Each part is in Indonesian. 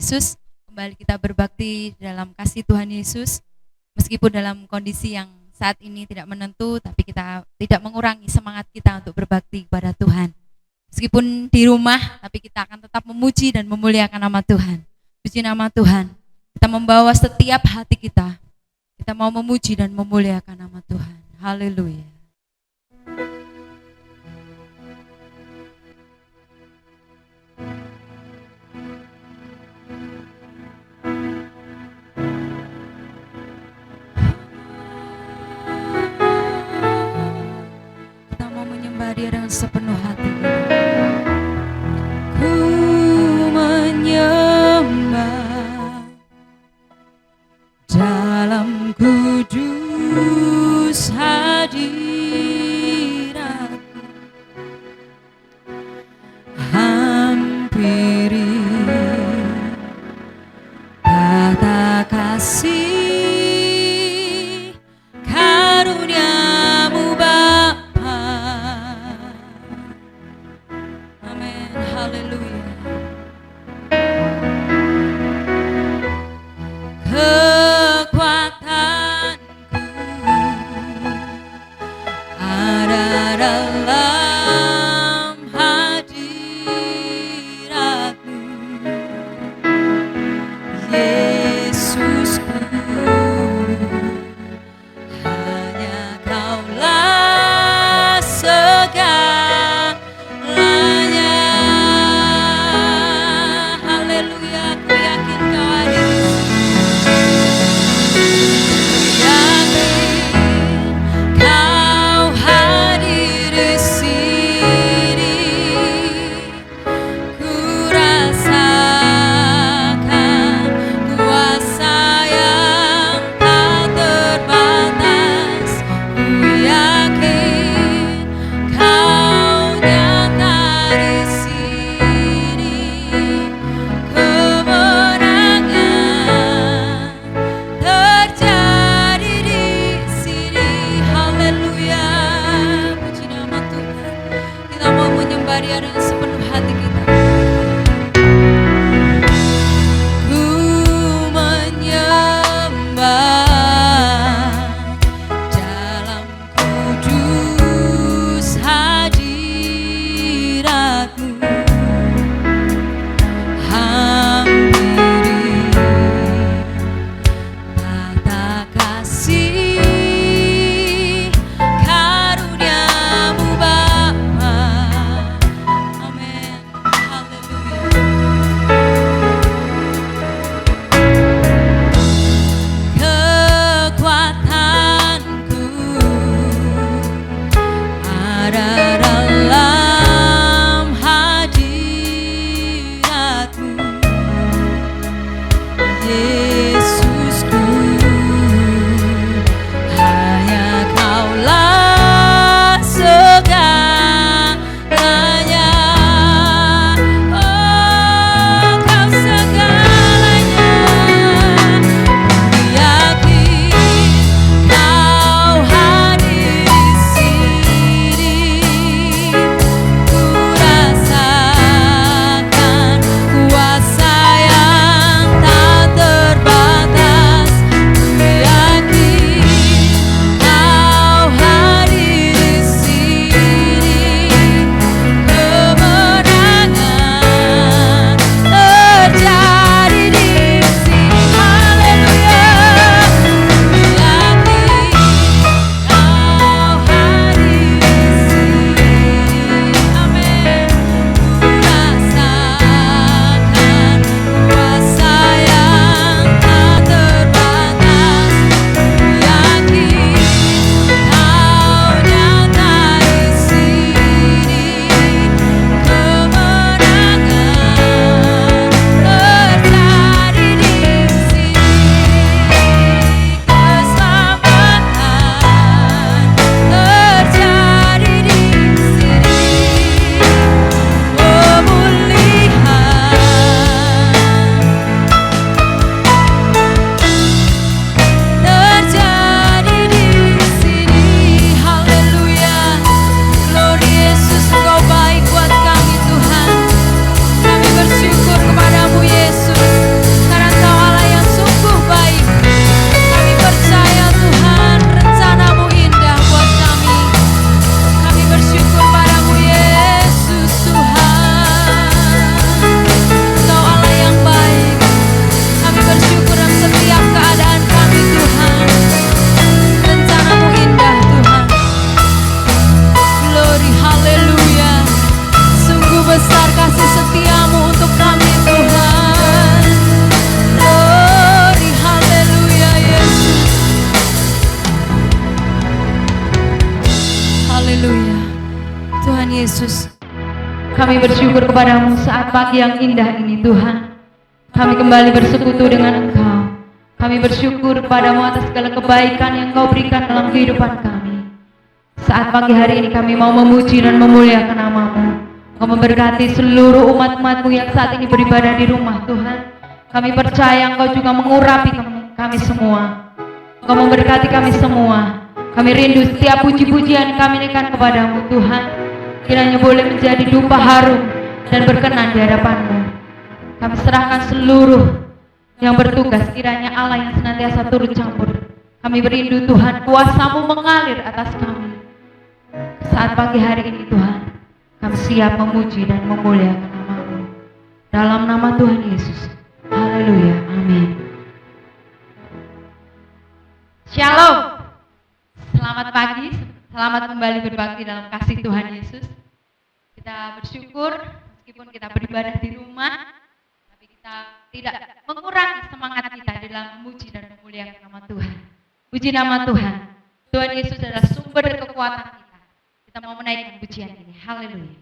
Yesus. Kembali kita berbakti dalam kasih Tuhan Yesus. Meskipun dalam kondisi yang saat ini tidak menentu, tapi kita tidak mengurangi semangat kita untuk berbakti kepada Tuhan. Meskipun di rumah, tapi kita akan tetap memuji dan memuliakan nama Tuhan. Puji nama Tuhan. Kita membawa setiap hati kita. Kita mau memuji dan memuliakan nama Tuhan. Haleluya. Kita mau menyembah Dia dengan sepenuh hati. Ku menyembah dalam kudus hadirat, hampiri tata kasih karuniamu Bapa. Amin, haleluya. Kekuatanku ada dalam hadirat-Mu, Yesusku. Kami bersyukur kepadamu saat pagi yang indah ini Tuhan. Kami kembali bersekutu dengan Engkau. Kami bersyukur kepadamu atas segala kebaikan yang Kau berikan dalam kehidupan kami. Saat pagi hari ini kami mau memuji dan memuliakan nama-Mu. Kau memberkati seluruh umat-umat-Mu yang saat ini beribadah di rumah Tuhan. Kami percaya Engkau juga mengurapi kami semua. Engkau memberkati kami semua. Kami rindu setiap puji-pujian kami naikkan kepadamu Tuhan. Kiranya boleh menjadi dupa harum dan berkenan di hadapan-Mu. Kami serahkan seluruh yang bertugas, kiranya Allah yang senantiasa turut campur. Kami berindu Tuhan, kuasa-Mu mengalir atas kami. Saat pagi hari ini Tuhan, kami siap memuji dan memuliakan nama-Mu. Dalam nama Tuhan Yesus. Haleluya. Amin. Shalom. Selamat pagi. Selamat kembali berbakti dalam kasih Tuhan Yesus. Kita bersyukur meskipun kita beribadah di rumah, tapi kita tidak mengurangi semangat kita di dalam memuji dan memuliakan nama Tuhan. Puji nama Tuhan. Tuhan Yesus adalah sumber kekuatan kita. Kita mau menaikkan pujian ini. Haleluya.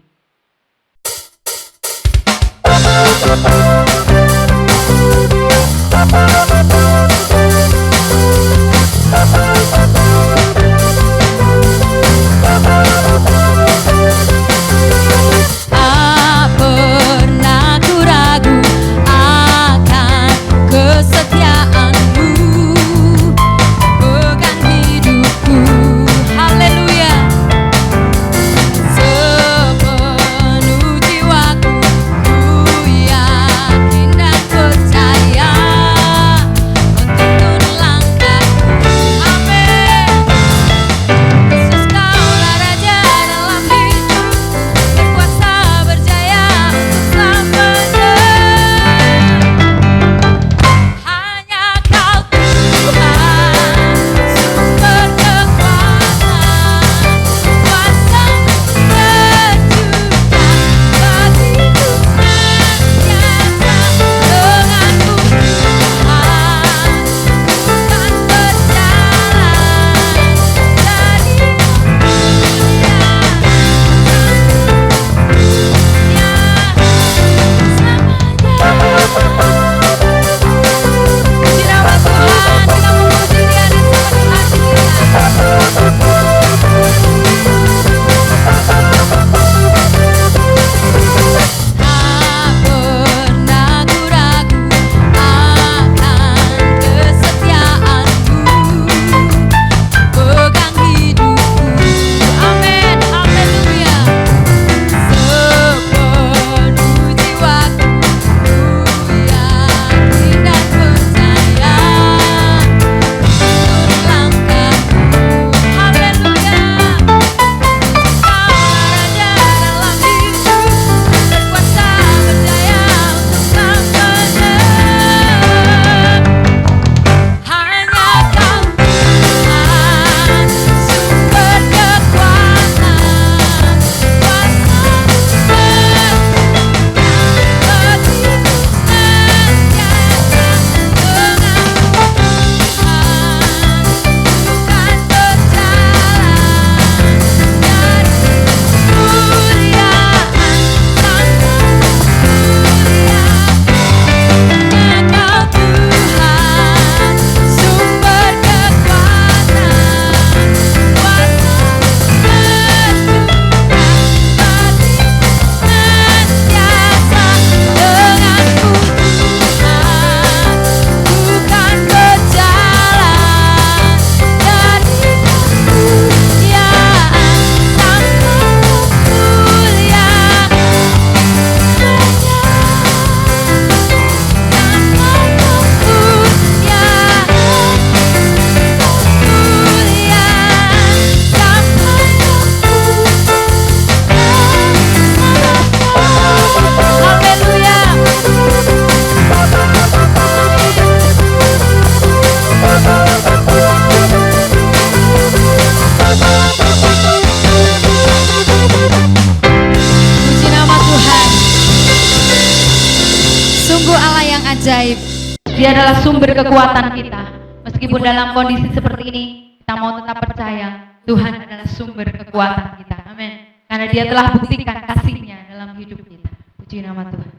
ajaib. Dia adalah sumber kekuatan kita. Meskipun dalam kondisi seperti ini, kita mau tetap percaya Tuhan adalah sumber kekuatan kita. Amin. Karena Dia telah buktikan kasih-Nya dalam hidup hidup kita. Puji nama Tuhan.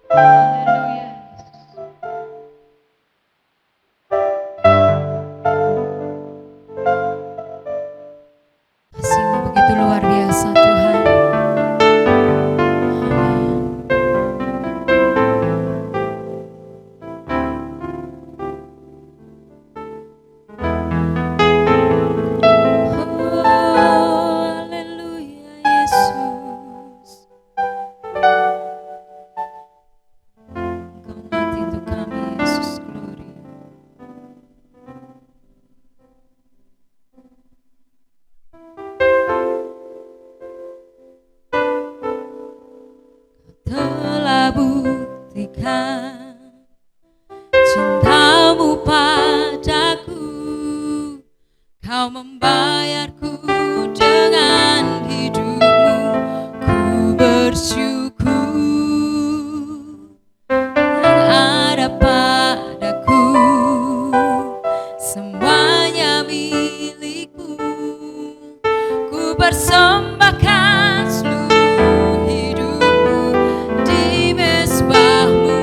Haleluya. Kasih-Mu begitu luar biasa Tuhan. Haleluya Yesus. Engkau mati untuk kami Yesus, glory. Telah buktikan cinta-Mu padaku, Kau membayarku dengan hidup-Mu, ku bersyukur yang ada padaku, semuanya milikmu, ku persembahkan seluruh hidupku di mezbah-Mu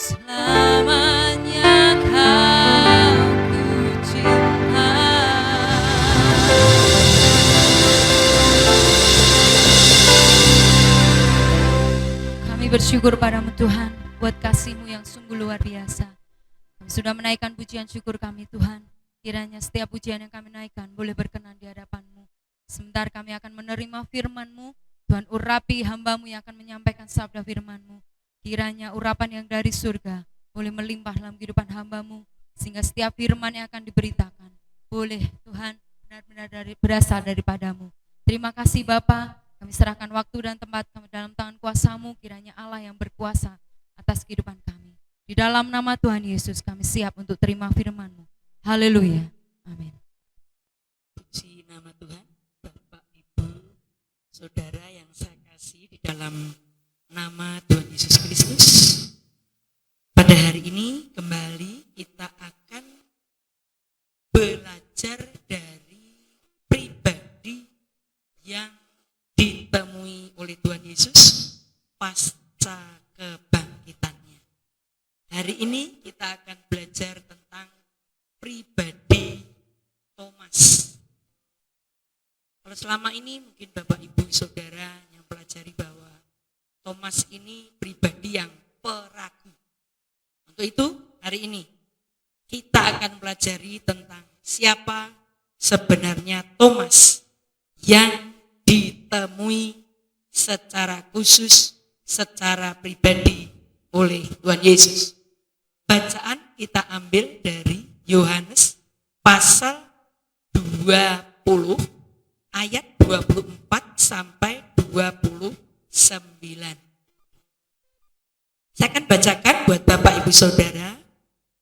Selamanya kau ku cinta. Kami bersyukur padamu Tuhan, buat kasih-Mu yang sungguh luar biasa. Kami sudah menaikkan pujian syukur kami Tuhan. Kiranya setiap pujian yang kami naikkan boleh berkenan di hadapan-Mu. Sebentar kami akan menerima firman-Mu. Tuhan, urapi hamba-Mu yang akan menyampaikan sabda firman-Mu. Kiranya urapan yang dari surga boleh melimpah dalam kehidupan hamba-Mu, sehingga setiap firman yang akan diberitakan boleh Tuhan benar-benar berasal daripada-Mu. Terima kasih Bapa, kami serahkan waktu dan tempat kami dalam tangan kuasa-Mu. Kiranya Allah yang berkuasa atas kehidupan kami. Di dalam nama Tuhan Yesus kami siap untuk terima firman-Mu. Haleluya. Amin. Puji nama Tuhan. Bapak, Ibu, Saudara yang saya kasih di dalam nama Tuhan Yesus Kristus. Pada hari ini kembali kita akan belajar dari pribadi yang ditemui oleh Tuhan Yesus pasca kebangkitannya. Hari ini kita akan belajar tentang pribadi Thomas. Kalau selama ini mungkin Bapak Ibu Saudara yang pelajari bahwa Thomas ini pribadi yang peragu. Untuk itu hari ini kita akan pelajari tentang siapa sebenarnya Thomas yang ditemui secara khusus, secara pribadi oleh Tuhan Yesus. Bacaan kita ambil dari Yohanes pasal 20 ayat 24 sampai 29. Saya akan bacakan buat Bapak Ibu Saudara.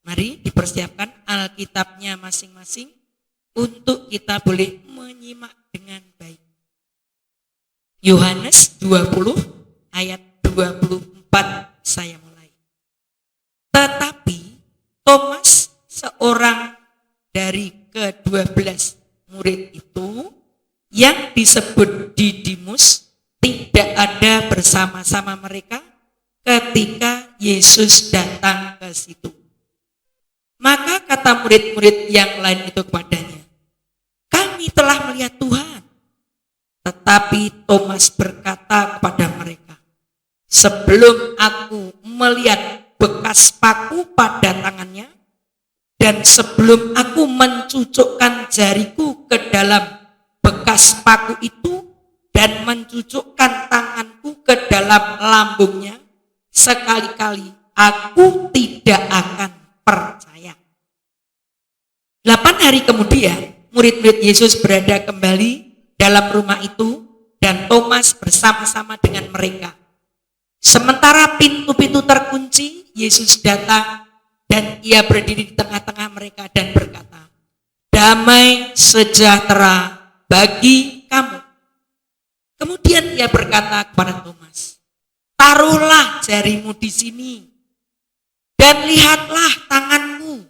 Mari dipersiapkan Alkitabnya masing-masing untuk kita boleh menyimak dengan baik. Yohanes 20 ayat 24 saya mulai. Tetapi Thomas, seorang dari ke-12 murid itu yang disebut Didimus, tidak ada bersama-sama mereka ketika Yesus datang ke situ. Maka kata murid-murid yang lain itu kepadanya, kami telah melihat Tuhan. Tetapi Thomas berkata kepada mereka, sebelum aku melihat bekas paku pada tangannya, dan sebelum aku mencucukkan jariku ke dalam bekas paku itu, dan mencucukkan tanganku ke dalam lambungnya, sekali-kali aku tidak akan percaya. 8 hari kemudian, murid-murid Yesus berada kembali dalam rumah itu, dan Thomas bersama-sama dengan mereka. Sementara pintu-pintu terkunci, Yesus datang dan ia berdiri di tengah-tengah mereka dan berkata, damai sejahtera bagi kamu. Kemudian ia berkata kepada Thomas, taruhlah jarimu di sini dan lihatlah tanganmu,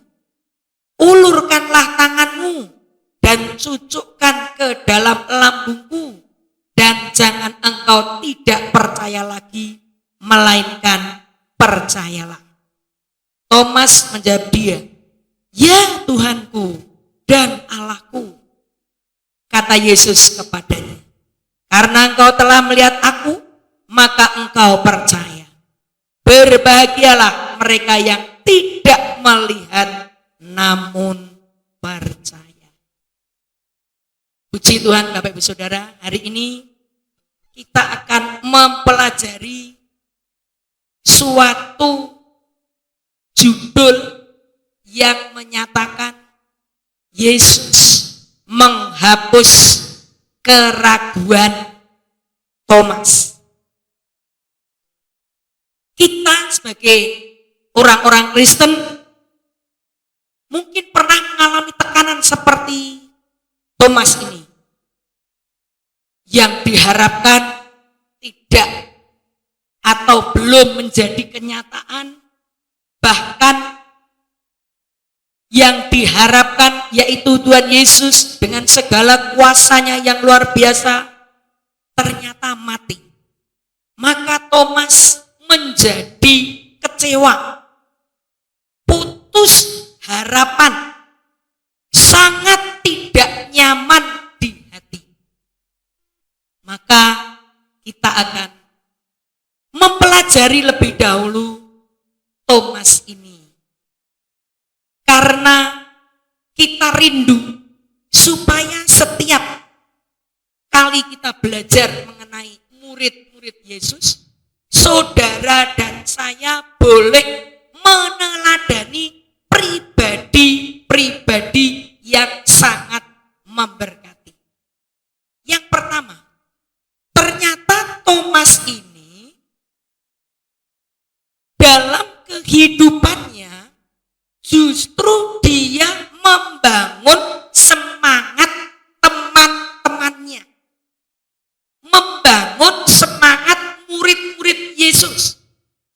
ulurkanlah tanganmu dan cucukkan ke dalam lambungku, dan jangan engkau tidak percaya lagi, melainkan percayalah. Thomas menjawab dia, ya Tuhanku dan Allahku. Kata Yesus kepadanya, karena engkau telah melihat aku, maka engkau percaya. Berbahagialah mereka yang tidak melihat namun percaya. Puji Tuhan Bapak Ibu Saudara, hari ini kita akan mempelajari suatu judul yang menyatakan Yesus menghapus keraguan Thomas. Kita sebagai orang-orang Kristen mungkin pernah mengalami tekanan seperti Thomas ini, yang diharapkan tidak atau belum menjadi kenyataan, bahkan yang diharapkan yaitu Tuhan Yesus dengan segala kuasanya yang luar biasa ternyata mati. Maka Thomas menjadi kecewa, putus harapan, sangat tidak nyaman di hati. Maka kita akan mempelajari lebih dahulu Thomas ini. Karena kita rindu supaya setiap kali kita belajar mengenai murid-murid Yesus, saudara dan saya boleh meneladani pribadi-pribadi yang sangat memberkati. Yang pertama, ternyata Thomas ini dalam kehidupannya justru dia membangun semangat teman-temannya, membangun semangat murid-murid Yesus.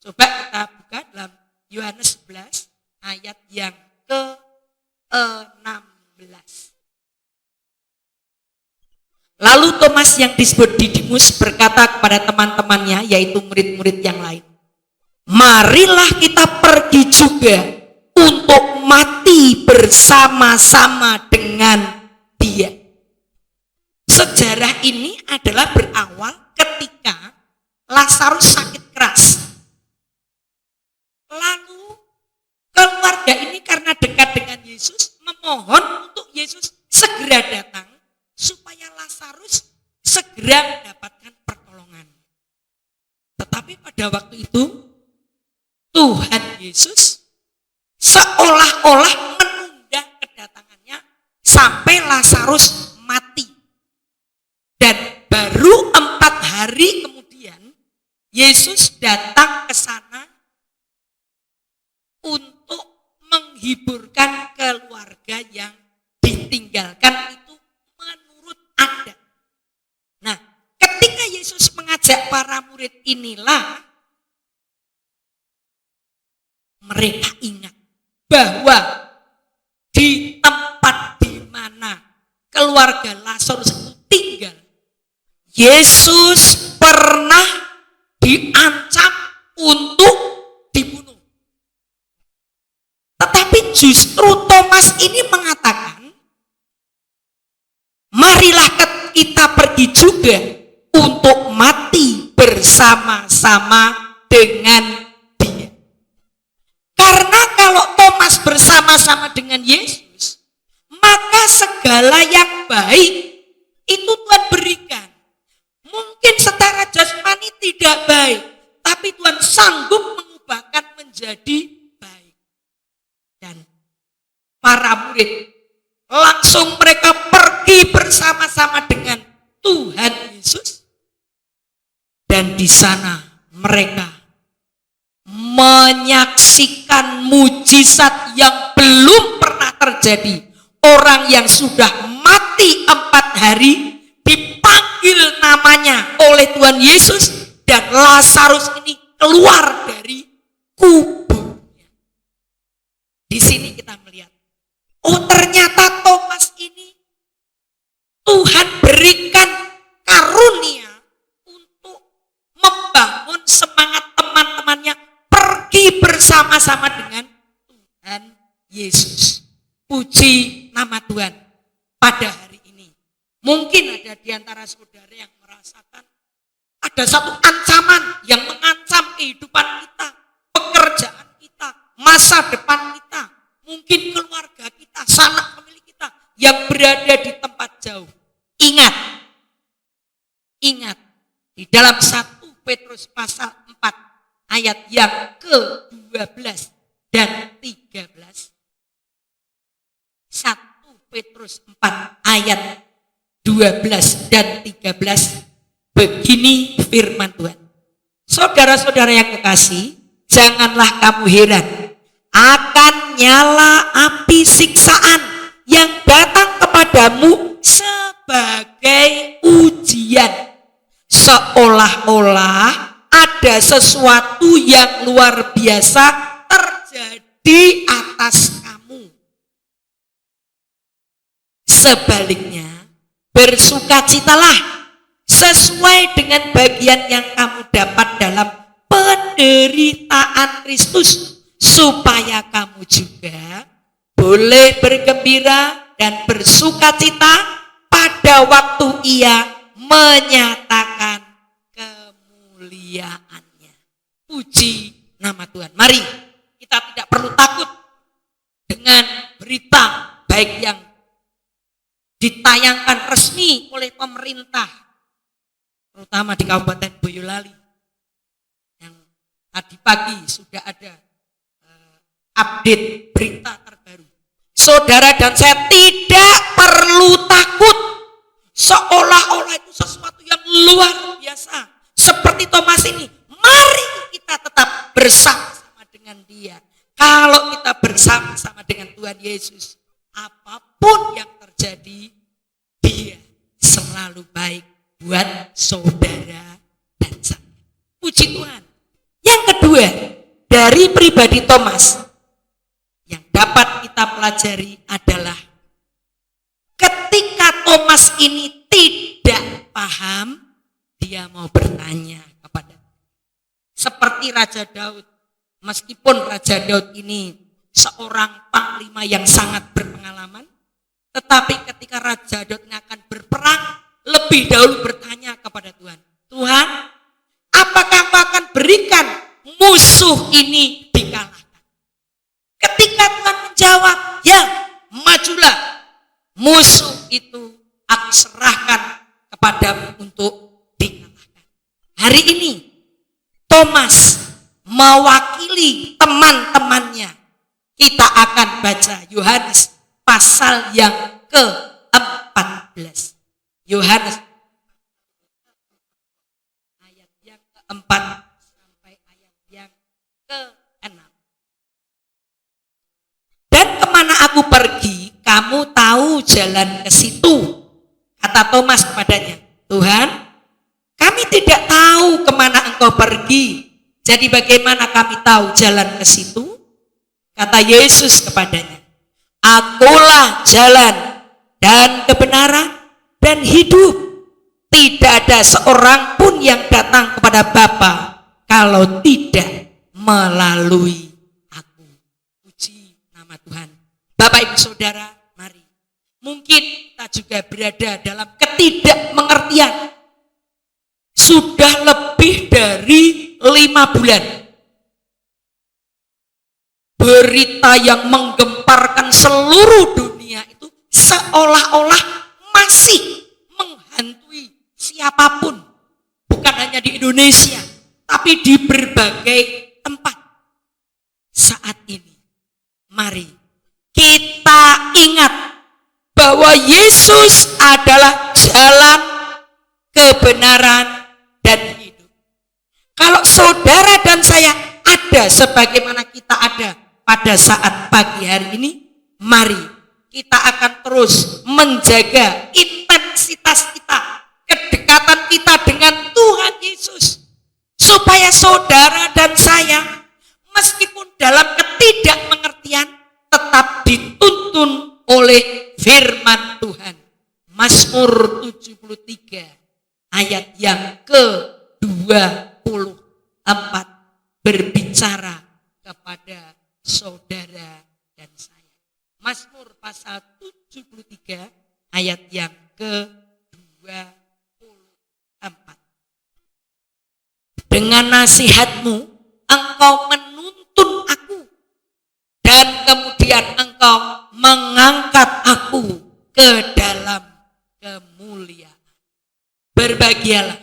Coba kita buka dalam Yohanes 11 ayat yang ke-16. Lalu Thomas yang disebut Didimus berkata kepada teman-temannya, yaitu murid-murid yang lain, marilah kita pergi juga untuk mati bersama-sama dengan dia. Sejarah ini adalah berawal ketika Lazarus sakit keras. Lalu keluarga ini karena dekat dengan Yesus memohon untuk Yesus segera datang supaya Lazarus segera mendapatkan pertolongan. Tetapi pada waktu itu Tuhan Yesus seolah-olah menunda kedatangannya sampai Lazarus mati. Dan baru 4 hari kemudian Yesus datang ke sana untuk menghiburkan keluarga yang ditinggalkan itu menurut adat. Nah, ketika Yesus mengajak para murid inilah mereka ingat bahwa di tempat di mana keluarga Lazarus itu tinggal, Yesus pernah diancam untuk dibunuh. Tetapi justru Thomas ini mengatakan, marilah kita pergi juga untuk mati bersama-sama dengan dia. Karena kalau Thomas bersama-sama dengan Yesus, maka segala yang baik itu Tuhan berikan. Mungkin secara jasmani tidak baik, tapi Tuhan sanggup mengubahkan menjadi baik. Dan para murid langsung mereka pergi bersama-sama dengan Tuhan Yesus. Dan di sana mereka menyaksikan mujizat yang belum pernah terjadi. Orang yang sudah mati 4 hari dipanggil namanya oleh Tuhan Yesus dan Lazarus ini keluar dari kuburnya. Di sini kita melihat, oh ternyata Thomas ini Tuhan berikan karunia untuk membangun semangat teman-temannya pergi bersama-sama dengan Tuhan Yesus. Puji nama Tuhan. Pada hari ini mungkin ada di antara saudara yang merasakan ada satu ancaman yang mengancam kehidupan kita, pekerjaan kita, masa depan kita, mungkin keluarga kita, sanak famili kita yang berada di tempat jauh. Ingat di dalam 1 Petrus pasal 4 ayat yang ke-12 dan 13. 1 Petrus 4 ayat 12 dan 13, begini firman Tuhan. Saudara-saudara yang kekasih, janganlah kamu heran akan nyala api siksaan yang datang kepadamu sebagai ujian, seolah-olah ada sesuatu yang luar biasa terjadi atas kamu. Sebaliknya, bersukacitalah sesuai dengan bagian yang kamu dapat dalam penderitaan Kristus, supaya kamu juga boleh bergembira dan bersukacita pada waktu ia menyatakan kemuliaannya. Puji nama Tuhan. Mari kita tidak perlu takut dengan berita baik yang ditayangkan resmi oleh pemerintah, terutama di Kabupaten Boyolali, yang tadi pagi sudah ada update berita terbaru. Saudara dan saya tidak perlu takut, seolah-olah itu sesuatu yang luar biasa. Seperti Thomas ini, mari kita tetap bersama-sama dengan dia. Kalau kita bersama-sama dengan Tuhan Yesus, apapun yang terjadi, dia selalu baik buat saudara dan saya. Puji Tuhan. Yang kedua, dari pribadi Thomas yang dapat kita pelajari adalah ketika Thomas ini tidak paham, dia mau bertanya kepada, seperti Raja Daud. Meskipun Raja Daud ini seorang panglima yang sangat berpengalaman, tetapi ketika Raja Daud akan berperang, lebih dahulu bertanya kepada Tuhan, Tuhan, apakah Engkau akan berikan musuh ini dikalahkan? Ketika Tuhan menjawab, ya, majulah, musuh itu aku serahkan kepadamu untuk dikalahkan. Hari ini Thomas mewakili teman-temannya. Kita akan baca Yohanes pasal yang ke-14. Yohanes ayat yang ke-4 sampai ayat yang ke-6. Dan kemana aku pergi, kamu tahu jalan ke situ. Kata Thomas kepadanya, Tuhan, kami tidak tahu kemana Engkau pergi. Jadi bagaimana kami tahu jalan ke situ? Kata Yesus kepadanya, Akulah jalan dan kebenaran dan hidup. Tidak ada seorang pun yang datang kepada Bapa kalau tidak melalui aku. Puji nama Tuhan. Bapak Ibu Saudara, mari. Mungkin kita juga berada dalam ketidakmengertian. Sudah lebih dari 5 bulan. Berita yang menggemparkan seluruh dunia itu seolah-olah masih menghantui siapapun. Bukan hanya di Indonesia, tapi di berbagai tempat. Saat ini, mari kita ingat bahwa Yesus adalah jalan, kebenaran, dan hidup. Kalau saudara dan saya ada sebagaimana kita ada pada saat pagi hari ini, mari kita akan terus menjaga intensitas kita, kedekatan kita dengan Tuhan Yesus, supaya saudara dan saya meskipun dalam ketidakmengertian tetap dituntun oleh firman Tuhan. Mazmur 73 ayat yang ke-24 berbicara kepada saudara dan saya. Mazmur pasal 73 ayat yang ke-24. Dengan nasihatmu engkau menuntun aku, dan kemudian engkau mengangkat aku ke dalam kemuliaan. Berbahagialah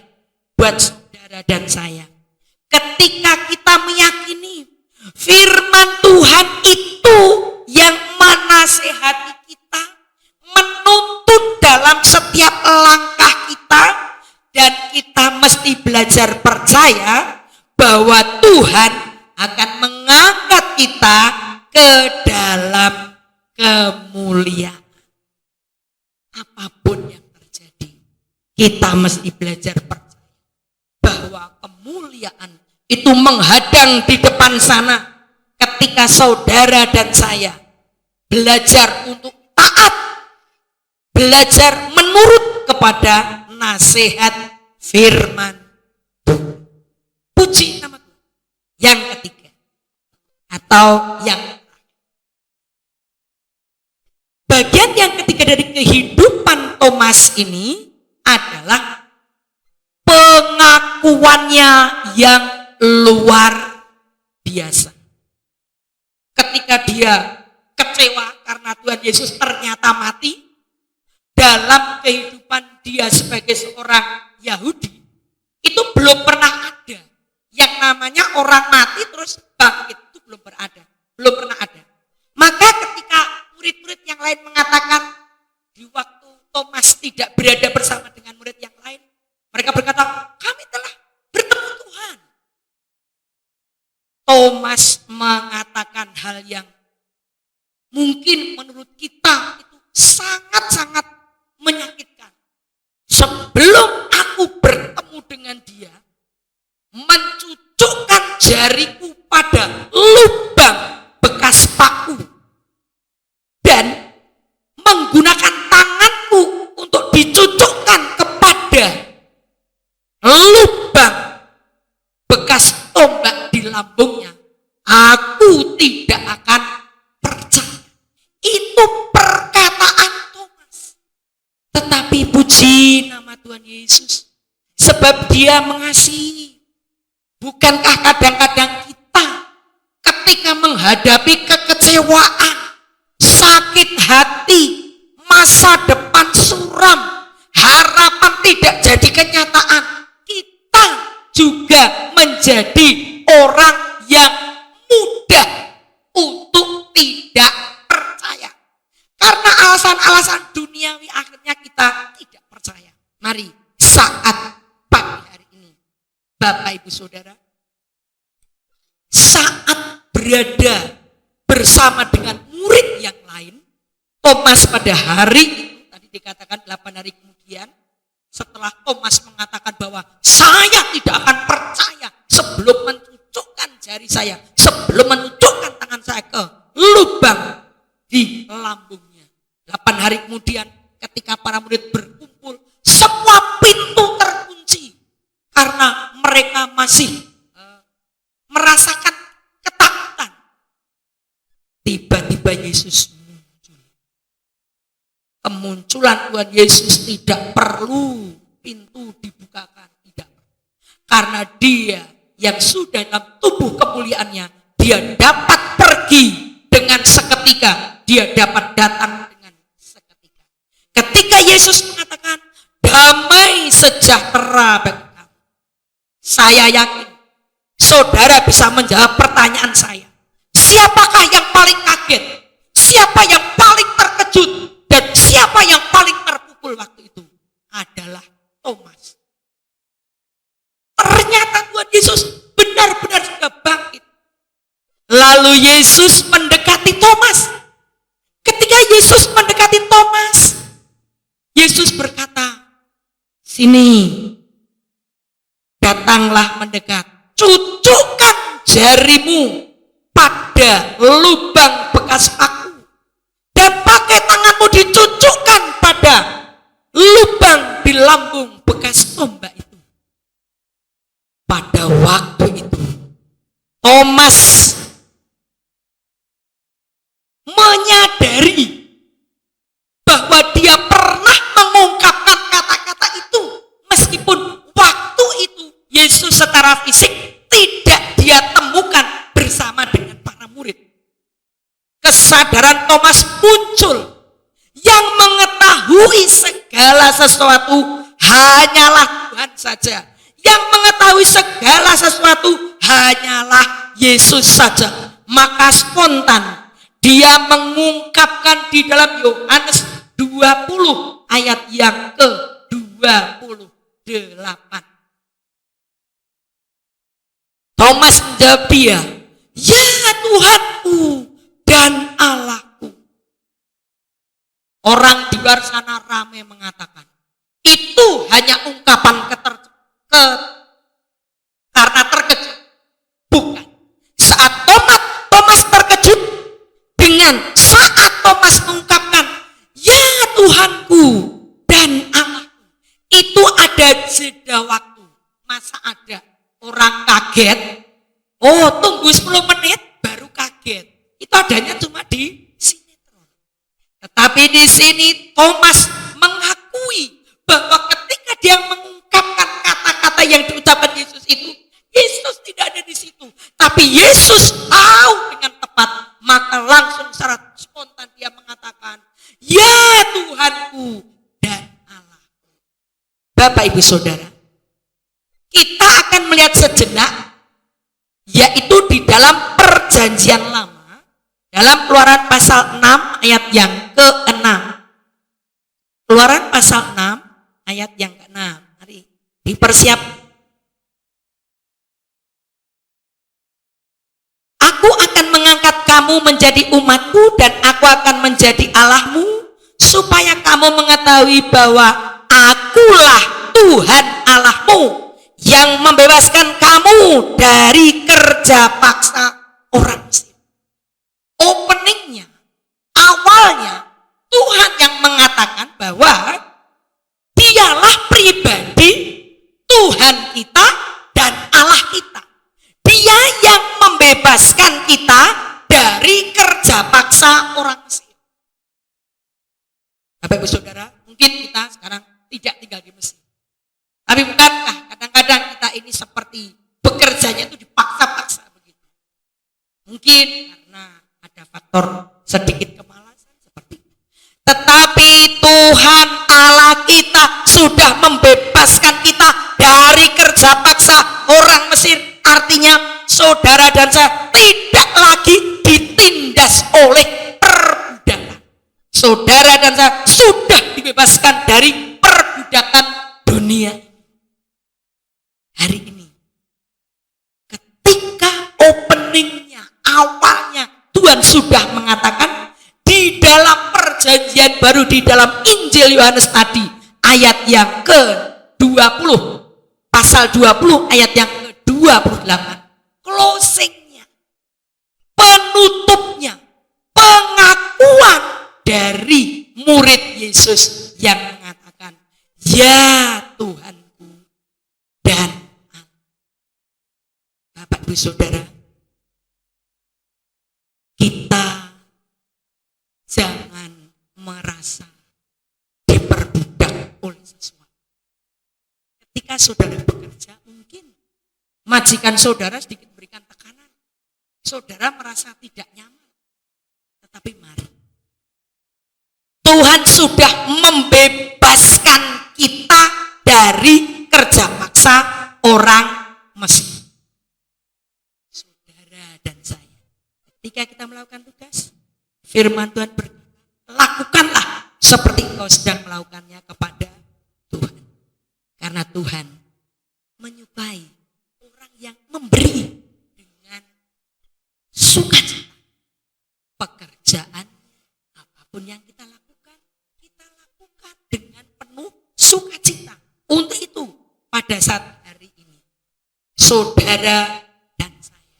buat saudara dan saya ketika kita meyakini firman Tuhan itu yang menasehati kita, menuntun dalam setiap langkah kita, dan kita mesti belajar percaya bahwa Tuhan akan mengangkat kita ke dalam kemuliaan. Apapun yang terjadi, kita mesti belajar percaya bahwa kemuliaan itu menghadang di depan sana ketika saudara dan saya belajar untuk taat, belajar menurut kepada nasihat firman Tuhan. Puji nama Tuhan. Yang ketiga, atau atau yang bagian yang ketiga dari kehidupan Thomas ini adalah pengakuannya yang luar biasa. Ketika dia kecewa karena Tuhan Yesus ternyata mati, dalam kehidupan dia sebagai seorang Yahudi, itu belum pernah ada yang namanya orang mati terus bangkit, itu belum pernah ada. Maka ketika murid-murid yang lain mengatakan di waktu Thomas tidak berada bersama dengan murid yang lain, mereka berkata, kami telah bertemu Tuhan. Thomas mengatakan hal yang mungkin menurut kita itu sangat-sangat menyakitkan. Sebelum aku bertemu dengan dia, mencucukkan jariku pada lubang bekas paku dan menggunakan tanganku untuk dicucukkan kepada lubang bekas tombak di lambungnya, aku tidak akan percaya. Itu perkataan Thomas. Tetapi puji nama Tuhan Yesus, sebab dia mengasihi. Bukankah kadang-kadang kita ketika menghadapi kekecewaan, sakit hati, masa depan suram, harapan tidak jadi kenyataan, kita juga menjadi orang yang mudah untuk tidak percaya. Karena alasan-alasan duniawi akhirnya kita tidak percaya. Mari saat pagi hari ini, Bapak Ibu Saudara, saat berada bersama dengan murid yang lain, Thomas pada hari itu, tadi dikatakan 8 hari kemudian, setelah Thomas mengatakan bahwa saya tidak akan percaya sebelum mencucukkan jari saya, sebelum mencucukkan tangan saya ke lubang di lambungnya. 8 hari kemudian ketika para murid berkumpul, semua pintu terkunci karena mereka masih merasakan ketakutan. Tiba-tiba Yesus muncul. Kemunculan Tuhan Yesus tidak perlu pintu dibukakan, tidak. Karena dia yang sudah dalam tubuh kemuliaannya, dia dapat pergi dengan seketika, dia dapat datang dengan seketika. Ketika Yesus mengatakan damai sejahtera bagi kamu, saya yakin saudara bisa menjawab pertanyaan saya. Siapakah yang paling kaget? Siapa yang paling terkejut? Dan siapa yang paling terpukul waktu itu? Adalah Thomas. Ternyata Tuhan Yesus benar-benar sudah bangkit. Lalu Yesus mendekati Thomas. Ketika Yesus mendekati Thomas, Yesus berkata, sini, datanglah mendekat, cucukkan jarimu pada lubang bekas paku dan pakai tanganmu dicucukkan pada lubang di lambung bekas tombak itu. Pada waktu itu Thomas menyadari bahwa dia pernah mengungkapkan kata-kata itu, meskipun waktu itu Yesus secara fisik tidak dia temukan bersama dengan para murid. Kesadaran Thomas muncul, yang mengetahui segala sesuatu hanyalah Tuhan saja. Yang mengetahui segala sesuatu hanyalah Yesus saja. Maka spontan dia mengungkapkan di dalam Yohanes 20 ayat yang ke-28. Thomas menjawab dia, ya Tuhanku dan Allahku. Orang di luar sana ramai mengatakan, itu hanya ungkapan karena terkejut. Bukan. Saat Thomas terkejut, dengan saat Thomas mengungkapkan, ya Tuhanku dan Allahku, itu ada jeda waktu. Masa ada orang kaget, oh tunggu 10 menit baru kaget. Itu adanya cuma di sinetron. Tetapi di sini Thomas mengakui bahwa ketika dia mengungkapkan kata-kata yang diucapkan Yesus itu, Yesus tidak ada di situ. Tapi Yesus tahu dengan tepat, maka langsung secara spontan dia mengatakan, "Ya Tuhanku dan Allahku." Bapak Ibu Saudara, kita akan melihat sejenak, yaitu di dalam Perjanjian Lama, dalam Keluaran pasal 6 ayat yang ke-6. Keluaran pasal 6 ayat yang ke-6. Mari dipersiap. Aku akan mengangkat kamu menjadi umatku dan aku akan menjadi Allahmu, supaya kamu mengetahui bahwa akulah Tuhan Allahmu yang membebaskan kamu dari kerja paksa orang Mesir. Openingnya, awalnya Tuhan yang mengatakan bahwa dialah pribadi Tuhan kita dan Allah kita. Dia yang membebaskan kita dari kerja paksa orang Mesir. Bapak Ibu Saudara, mungkin kita sekarang tidak tinggal di Mesir. Tapi bukankah kadang-kadang kita ini seperti bekerjanya itu dipaksa-paksa begitu. Mungkin karena ada faktor sedikit kemalasan seperti itu. Tetapi Tuhan Allah kita sudah membebaskan kita dari kerja paksa orang Mesir. Artinya saudara dan saya tidak lagi ditindas oleh perbudakan. Saudara dan saya sudah dibebaskan dari perbudakan dunia. Hari ini ketika openingnya, awalnya Tuhan sudah mengatakan di dalam perjanjian baru, di dalam Injil Yohanes tadi, ayat yang ke-20, pasal 20 ayat yang ke-28, closingnya, penutupnya, pengakuan dari murid Yesus yang mengatakan, "Ya Tuhanku dan Allah." Bapak Ibu Saudara, kita jangan merasa diperbudak oleh sesuatu. Ketika saudara bekerja, mungkin majikan saudara sedikit berikan tekanan, saudara merasa tidak nyaman. Tetapi mari, Tuhan sudah membebaskan kita dari kerja paksa orang Mesir. Saudara dan saya, ketika kita melakukan tugas, firman Tuhan berkata, lakukanlah seperti engkau sedang melakukannya kepada Tuhan. Karena Tuhan menyukai orang yang memberi dengan sukacita. Pekerjaan apapun yang kita lakukan dengan penuh sukacita. Untuk itu, pada saat hari ini, saudara dan saya,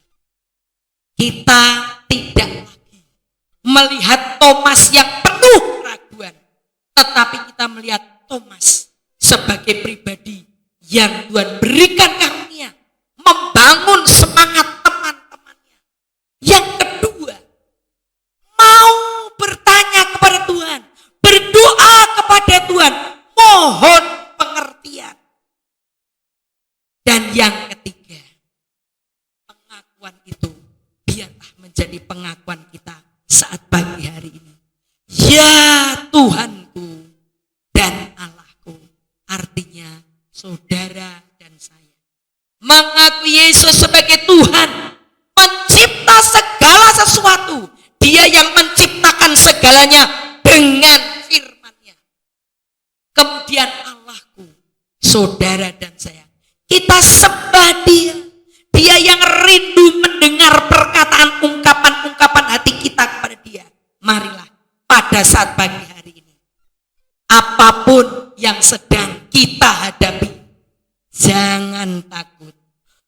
kita tidak lagi melihat Thomas yang penuh keraguan, tetapi kita melihat Thomas sebagai pribadi yang Tuhan berikan karunia membangun semangat teman-temannya. Yang kedua, mau bertanya kepada Tuhan, berdoa kepada Tuhan, mohon pengertian. Dan yang ketiga, pengakuan itu biarlah menjadi pengakuan kita saat pagi hari ini. Ya Tuhanku dan Allahku. Artinya saudara dan saya mengakui Yesus sebagai Tuhan, pencipta segala sesuatu. Dia yang menciptakan segalanya dengan firman-Nya. Kemudian Allahku, saudara dan saya, kita sembah Dia. Dia yang rindu mendengar perkataan ungkapan-ungkapan hati kita kepada Dia. Marilah pada saat pagi hari ini, apapun yang sedang kita hadapi, jangan takut.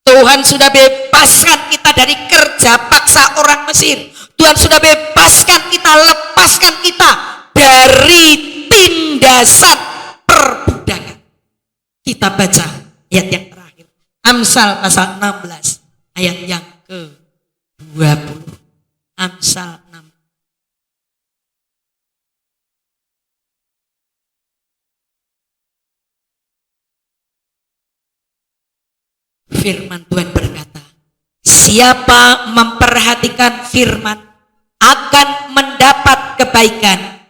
Tuhan sudah bebaskan kita dari kerja paksa orang Mesir. Tuhan sudah bebaskan kita, lepaskan kita dari tindasan perbudakan. Kita baca ayat yang terakhir, Amsal pasal 16 ayat yang ke-20. Amsal pasal 6. Firman Tuhan berkata, siapa memperhatikan firman akan mendapat kebaikan,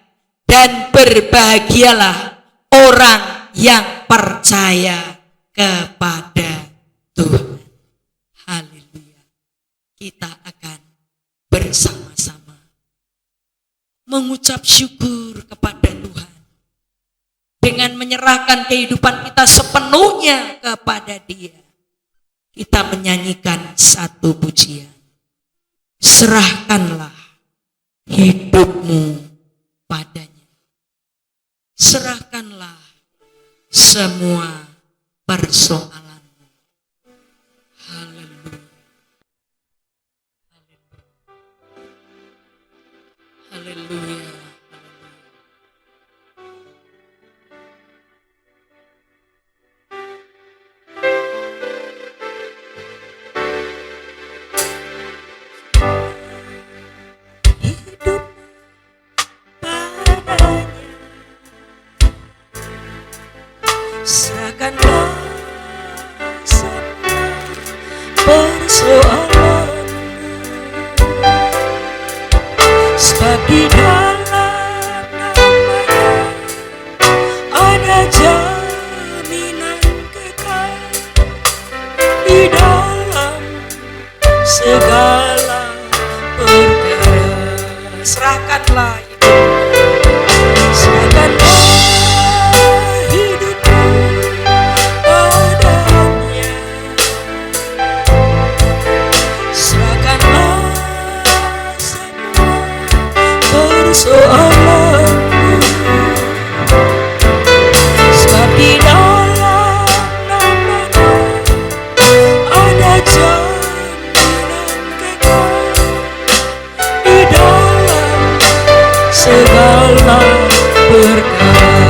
dan berbahagialah orang yang percaya kepada Tuhan. Haleluya. Kita akan bersama-sama mengucap syukur kepada Tuhan dengan menyerahkan kehidupan kita sepenuhnya kepada Dia. Kita menyanyikan satu pujian. Serahkanlah hidupmu padanya. Serahkanlah semua persoalanmu. Haleluya. Haleluya. Haleluya. Serahkanlah semua persoalanmu, sebab di dalam nama-Nya ada jaminan kekal. Di dalam segala perkara, serahkanlah hidupmu, serahkanlah soalanmu, sebab di dalam nama-Nya ada jaminan kekal. Di dalam segala perkara,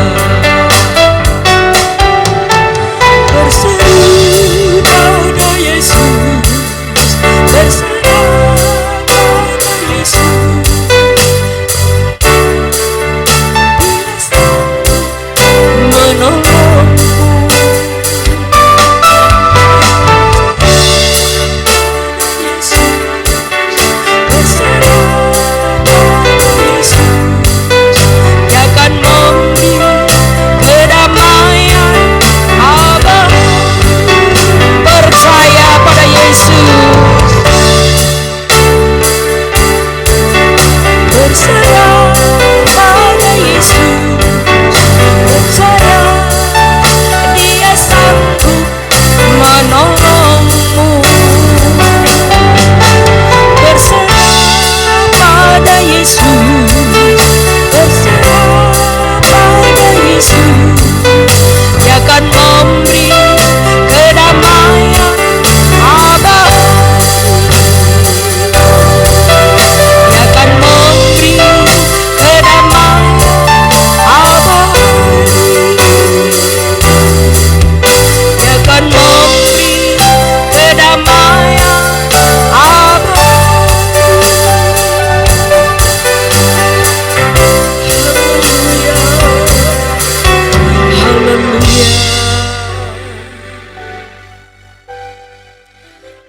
berseru pada Yesus, berserah pada Yesus.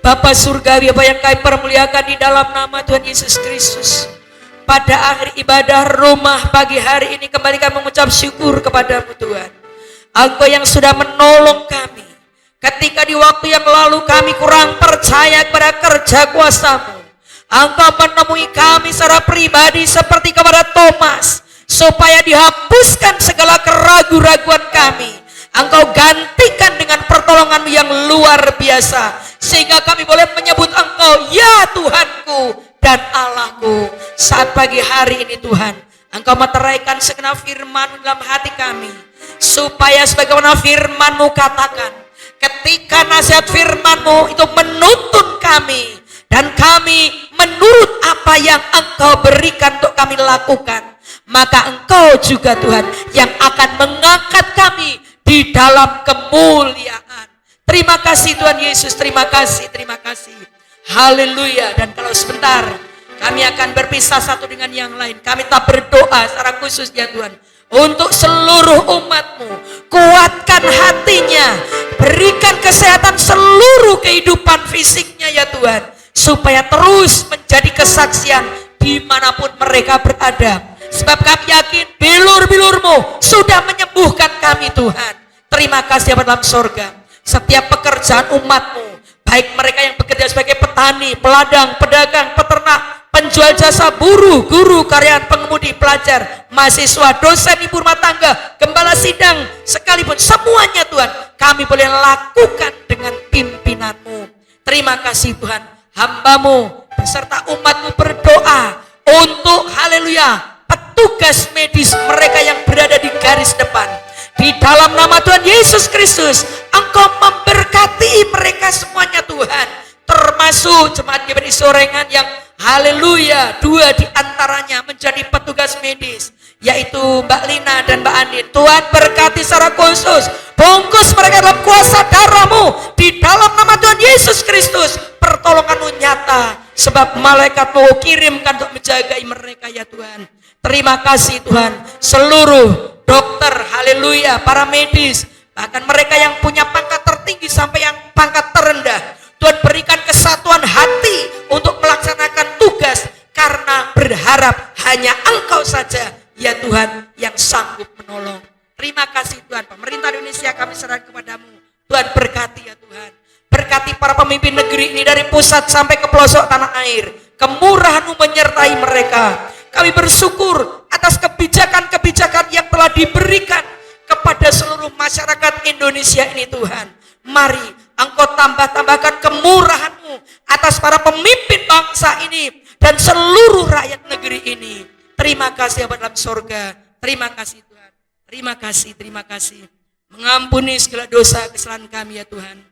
Bapa surgawi, Bapa yang kami permuliakan di dalam nama Tuhan Yesus Kristus, pada akhir ibadah rumah pagi hari ini kembali kami mengucap syukur kepadamu Tuhan. Engkau yang sudah menolong kami ketika di waktu yang lalu kami kurang percaya kepada kerja kuasa-Mu. Engkau menemui kami secara pribadi seperti kepada Thomas, supaya dihapuskan segala keraguan-raguan kami. Engkau gantikan dengan pertolongan-Mu yang luar biasa, sehingga kami boleh menyebut Engkau ya Tuhanku dan Allahku. Saat pagi hari ini Tuhan, Engkau meteraikan segenap firman dalam hati kami, supaya sebagaimana firman-Mu katakan, ketika nasihat firman-Mu itu menuntun kami, dan kami menurut apa yang Engkau berikan untuk kami lakukan, maka Engkau juga Tuhan yang akan mengangkat kami di dalam kemuliaan. Terima kasih Tuhan Yesus, terima kasih, terima kasih. Haleluya. Dan kalau sebentar Kami akan berpisah satu dengan yang lain. Kami tak berdoa secara khusus ya Tuhan, untuk seluruh umat-Mu. Kuatkan hatinya, berikan kesehatan seluruh kehidupan fisiknya ya Tuhan, supaya terus menjadi kesaksian dimanapun mereka berada. Sebab kami yakin bilur-bilur-Mu sudah menyembuhkan kami Tuhan. Terima kasih Bapa dalam sorga. Setiap pekerjaan umat-Mu, baik mereka yang bekerja sebagai petani, peladang, pedagang, peternak, penjual jasa, buruh, guru, karyawan, pengemudi, pelajar, mahasiswa, dosen, ibu rumah tangga, gembala sidang, sekalipun semuanya Tuhan, kami boleh lakukan dengan pimpinan-Mu. Terima kasih Tuhan. Hamba-Mu beserta umat-Mu berdoa untuk haleluya petugas medis mereka yang berada di garis depan. Di dalam nama Tuhan Yesus Kristus, Engkau memberkati mereka semuanya Tuhan, termasuk jemaat GBI Sorengan yang haleluya 2 di antaranya menjadi petugas medis, yaitu Mbak Lina dan Mbak Andin. Tuhan berkati secara khusus, bungkus mereka dalam kuasa darah-Mu. Di dalam nama Tuhan Yesus Kristus, pertolongan-Mu nyata, sebab malaikat-Mu kirimkan untuk menjagai mereka ya Tuhan. Terima kasih Tuhan. Seluruh dokter, haleluya, para medis, bahkan mereka yang punya pangkat tertinggi sampai yang pangkat terendah, Tuhan berikan kesatuan hati untuk melaksanakan tugas, karena berharap hanya Engkau saja ya Tuhan yang sanggup menolong. Terima kasih Tuhan. Pemerintah Indonesia kami serahkan kepadamu. Tuhan berkati ya Tuhan. Berkati para pemimpin negeri ini dari pusat sampai ke pelosok tanah air. Kemurahan-Mu menyertai mereka. Kami bersyukur atas kebijakan-kebijakan yang telah diberikan kepada seluruh masyarakat Indonesia ini Tuhan. Mari Engkau tambah-tambahkan kemurahan-Mu atas para pemimpin bangsa ini dan seluruh rakyat negeri ini. Terima kasih Bapa dalam sorga. Terima kasih Tuhan. Terima kasih. Mengampuni segala dosa kesalahan kami ya Tuhan.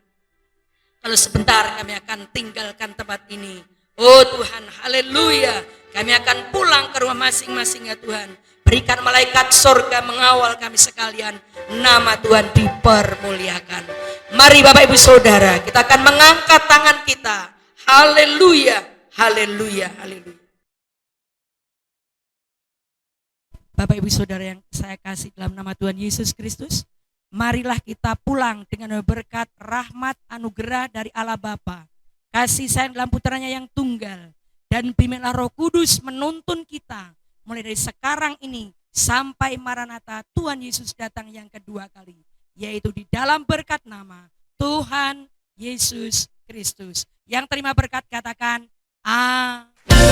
Kalau sebentar kami akan tinggalkan tempat ini. Oh Tuhan, haleluya. Kami akan pulang ke rumah masing-masing ya Tuhan. Berikan malaikat sorga mengawal kami sekalian. Nama Tuhan dipermuliakan. Mari Bapak Ibu Saudara, kita akan mengangkat tangan kita. Haleluya, haleluya, haleluya. Bapak Ibu Saudara yang saya kasih dalam nama Tuhan Yesus Kristus, marilah kita pulang dengan berkat rahmat anugerah dari Allah Bapa, kasih sayang dalam putranya yang tunggal, dan bimbinglah Roh Kudus menuntun kita mulai dari sekarang ini sampai Maranatha Tuhan Yesus datang yang kedua kali, yaitu di dalam berkat nama Tuhan Yesus Kristus. Yang terima berkat katakan amin.